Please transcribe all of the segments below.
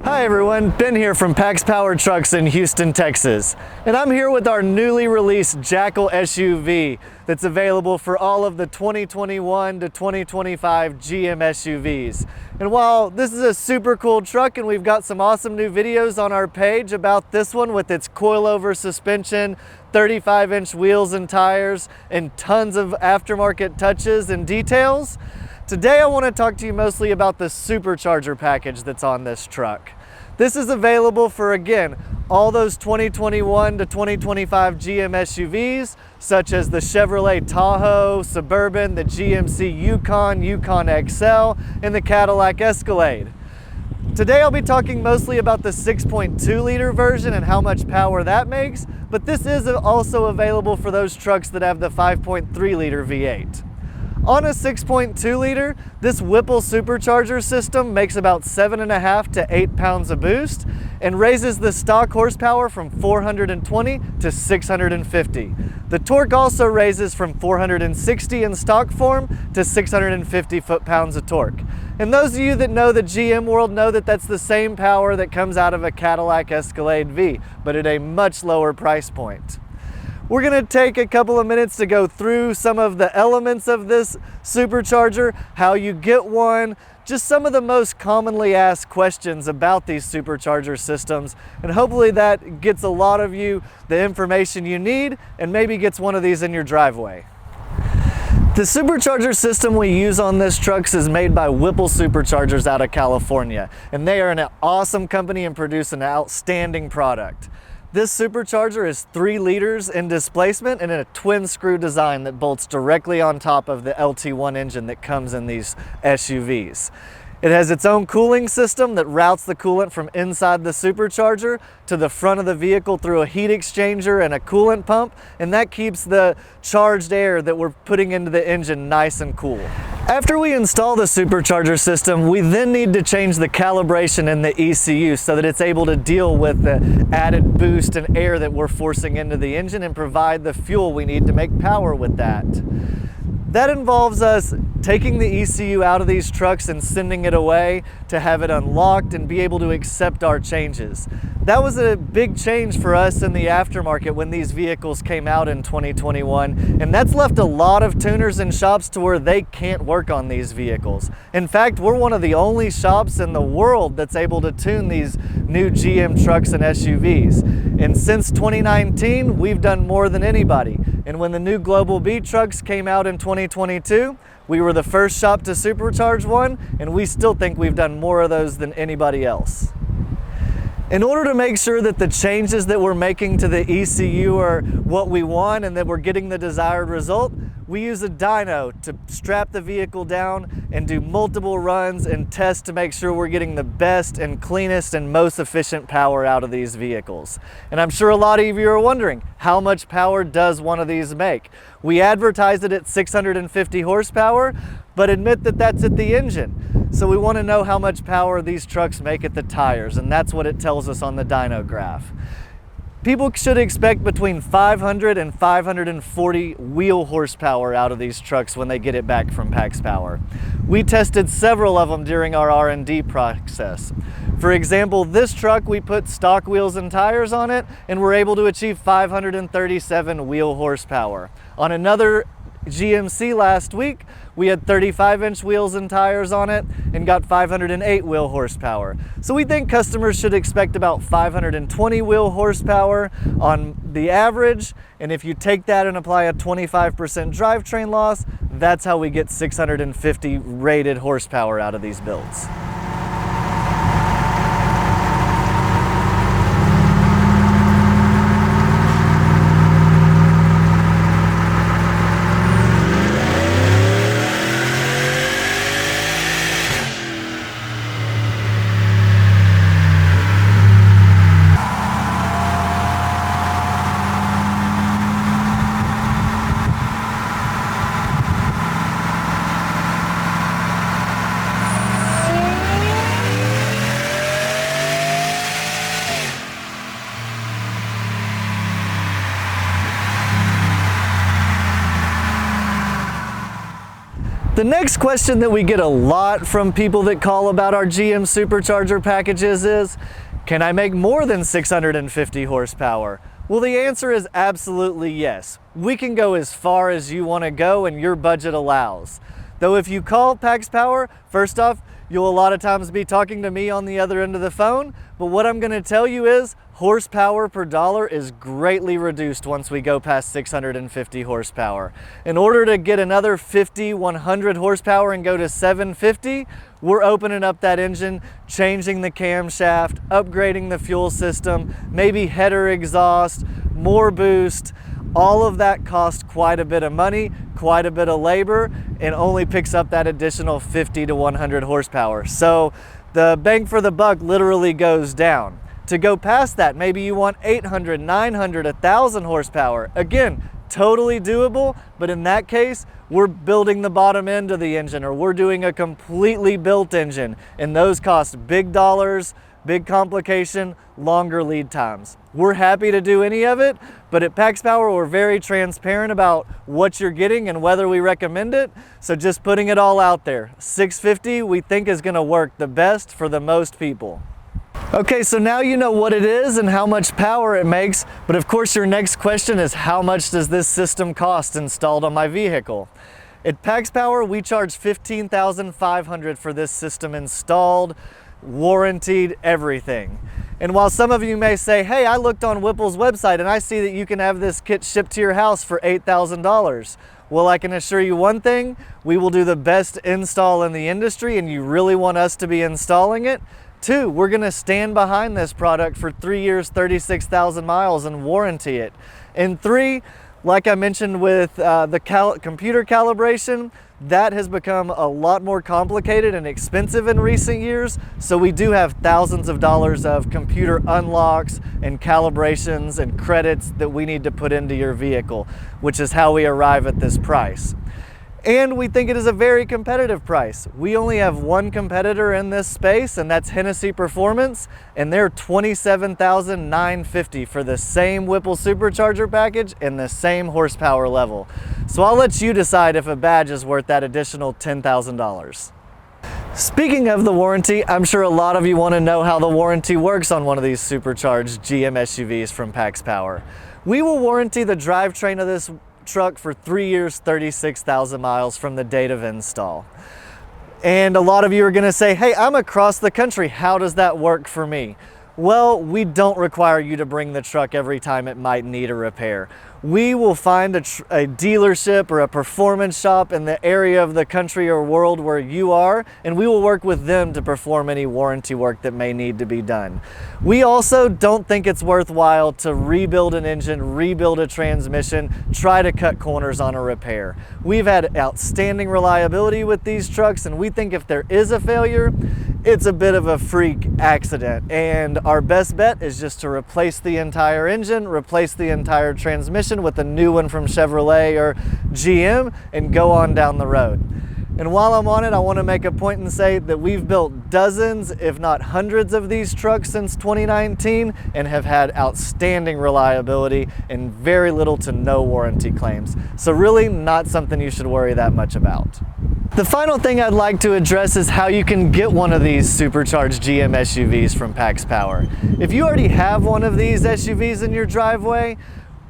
Hi everyone, Ben here from PaxPower Trucks in Houston, Texas. And I'm here with our newly released Jackal SUV that's available for all of the 2021 to 2025 GM SUVs. And while this is a super cool truck and we've got some awesome new videos on our page about this one with its coilover suspension, 35-inch wheels and tires, and tons of aftermarket touches and details, today I want to talk to you mostly about the Supercharger package that's on this truck. This is available for, again, all those 2021 to 2025 GM SUVs, such as the Chevrolet Tahoe, Suburban, the GMC Yukon XL, and the Cadillac Escalade. Today I'll be talking mostly about the 6.2 liter version and how much power that makes, but this is also available for those trucks that have the 5.3 liter V8. On a 6.2 liter, this Whipple Supercharger system makes about 7.5 to 8 pounds of boost and raises the stock horsepower from 420 to 650. The torque also raises from 460 in stock form to 650 foot-pounds of torque. And those of you that know the GM world know that that's the same power that comes out of a Cadillac Escalade V, but at a much lower price point. We're going to take a couple of minutes to go through some of the elements of this supercharger, how you get one, just some of the most commonly asked questions about these supercharger systems, and hopefully that gets a lot of you the information you need and maybe gets one of these in your driveway. The supercharger system we use on this truck is made by Whipple Superchargers out of California, and they are an awesome company and produce an outstanding product. This supercharger is 3 liters in displacement and in a twin screw design that bolts directly on top of the LT1 engine that comes in these SUVs. It has its own cooling system that routes the coolant from inside the supercharger to the front of the vehicle through a heat exchanger and a coolant pump, and that keeps the charged air that we're putting into the engine nice and cool. After we install the supercharger system, we then need to change the calibration in the ECU so that it's able to deal with the added boost and air that we're forcing into the engine and provide the fuel we need to make power with that. That involves us taking the ECU out of these trucks and sending it away to have it unlocked and be able to accept our changes. That was a big change for us in the aftermarket when these vehicles came out in 2021, and that's left a lot of tuners and shops to where they can't work on these vehicles. In fact, we're one of the only shops in the world that's able to tune these new GM trucks and SUVs. And since 2019, we've done more than anybody. And when the new Global B trucks came out in 2022, we were the first shop to supercharge one, and we still think we've done more of those than anybody else. In order to make sure that the changes that we're making to the ECU are what we want and that we're getting the desired result, we use a dyno to strap the vehicle down and do multiple runs and test to make sure we're getting the best and cleanest and most efficient power out of these vehicles. And I'm sure a lot of you are wondering, how much power does one of these make? We advertise it at 650 horsepower, but admit that that's at the engine. So we want to know how much power these trucks make at the tires, and that's what it tells us on the dyno graph. People should expect between 500 and 540 wheel horsepower out of these trucks when they get it back from PaxPower. We tested several of them during our R&D process. For example, this truck, we put stock wheels and tires on it, and we're able to achieve 537 wheel horsepower. On another GMC last week, we had 35-inch wheels and tires on it and got 508 wheel horsepower. So we think customers should expect about 520 wheel horsepower on the average, and if you take that and apply a 25% drivetrain loss, that's how we get 650 rated horsepower out of these builds. The next question that we get a lot from people that call about our GM Supercharger packages is, can I make more than 650 horsepower? Well, the answer is absolutely yes. We can go as far as you want to go and your budget allows. Though if you call PaxPower, first off, you'll a lot of times be talking to me on the other end of the phone, but what I'm going to tell you is horsepower per dollar is greatly reduced once we go past 650 horsepower. In order to get another 50, 100 horsepower and go to 750, we're opening up that engine, changing the camshaft, upgrading the fuel system, maybe header exhaust, more boost. All of that costs quite a bit of money, quite a bit of labor, and only picks up that additional 50 to 100 horsepower. So the bang for the buck literally goes down. To go past that, maybe you want 800, 900, 1,000 horsepower. Again, totally doable, but in that case, we're building the bottom end of the engine, or we're doing a completely built engine, and those cost big dollars, big complication, longer lead times. We're happy to do any of it, but at PaxPower, we're very transparent about what you're getting and whether we recommend it. So just putting it all out there. 650 we think is gonna work the best for the most people. Okay, so now you know what it is and how much power it makes, but of course your next question is, how much does this system cost installed on my vehicle? At PaxPower, we charge $15,500 for this system installed, warranted, everything. And while some of you may say, hey, I looked on Whipple's website and I see that you can have this kit shipped to your house for $8,000. Well, I can assure you one thing, we will do the best install in the industry, and you really want us to be installing it. Two, we're gonna stand behind this product for 3 years, 36,000 miles and warranty it. And three, like I mentioned with the computer calibration, that has become a lot more complicated and expensive in recent years. So we do have thousands of dollars of computer unlocks and calibrations and credits that we need to put into your vehicle, which is how we arrive at this price. And we think it is a very competitive price. We only have one competitor in this space, and that's Hennessy Performance, and they're $27,950 for the same Whipple Supercharger package and the same horsepower level. So I'll let you decide if a badge is worth that additional $10,000. Speaking of the warranty, I'm sure a lot of you want to know how the warranty works on one of these supercharged GM SUVs from PaxPower. We will warranty the drivetrain of this truck for 3 years, 36,000 miles from the date of install. And a lot of you are going to say, hey, I'm across the country, how does that work for me? Well, we don't require you to bring the truck every time it might need a repair. We will find a dealership or a performance shop in the area of the country or world where you are, and we will work with them to perform any warranty work that may need to be done. We also don't think it's worthwhile to rebuild an engine, rebuild a transmission, try to cut corners on a repair. We've had outstanding reliability with these trucks, and we think if there is a failure, it's a bit of a freak accident, and our best bet is just to replace the entire engine, replace the entire transmission with a new one from Chevrolet or GM, and go on down the road. And while I'm on it, I want to make a point and say that we've built dozens, if not hundreds of these trucks since 2019 and have had outstanding reliability and very little to no warranty claims. So really not something you should worry that much about. The final thing I'd like to address is how you can get one of these supercharged GM SUVs from PaxPower. If you already have one of these SUVs in your driveway,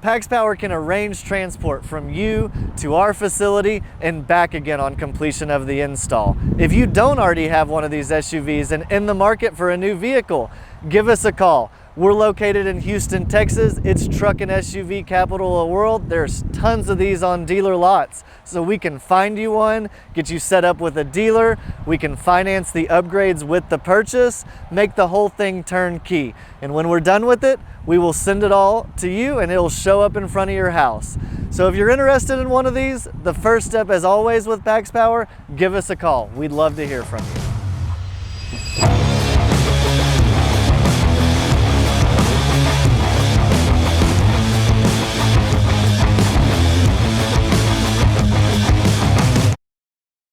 PaxPower can arrange transport from you to our facility and back again on completion of the install. If you don't already have one of these SUVs and in the market for a new vehicle, give us a call. We're located in Houston, Texas. It's truck and SUV capital of the world. There's tons of these on dealer lots. So we can find you one, get you set up with a dealer. We can finance the upgrades with the purchase, make the whole thing turnkey. And when we're done with it, we will send it all to you and it'll show up in front of your house. So if you're interested in one of these, the first step, as always with PaxPower, give us a call. We'd love to hear from you.